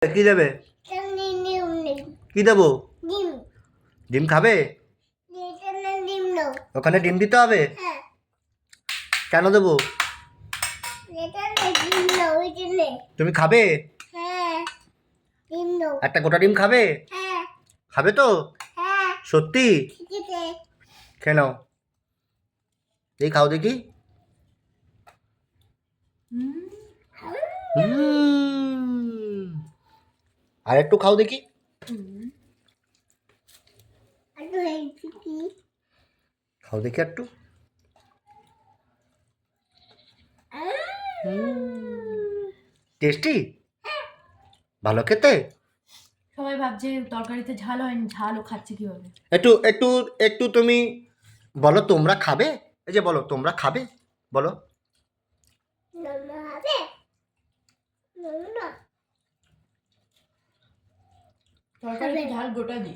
কি দেবে? কি দেবো? ডিম খাবে? ওখানে ডিম দিতে হবে? কেন দেবো? তুমি খাবে? একটা গোটা ডিম খাবে? খাবে তো? সত্যি? খেয়ে নাও। এই খাও দেখি। আর একটু খাও দেখি। খাও দেখি একটু। টেস্টি? ভালো খেতে? সবাই ভাবছে তরকারিতে ঝাল হয়নি, ঝালও খাচ্ছে কিভাবে। একটু একটু একটু তুমি বলো তোমরা খাবে? এই যে বলো তোমরা খাবে, বলো। তরকারিতে ঝাল গোটা দিই।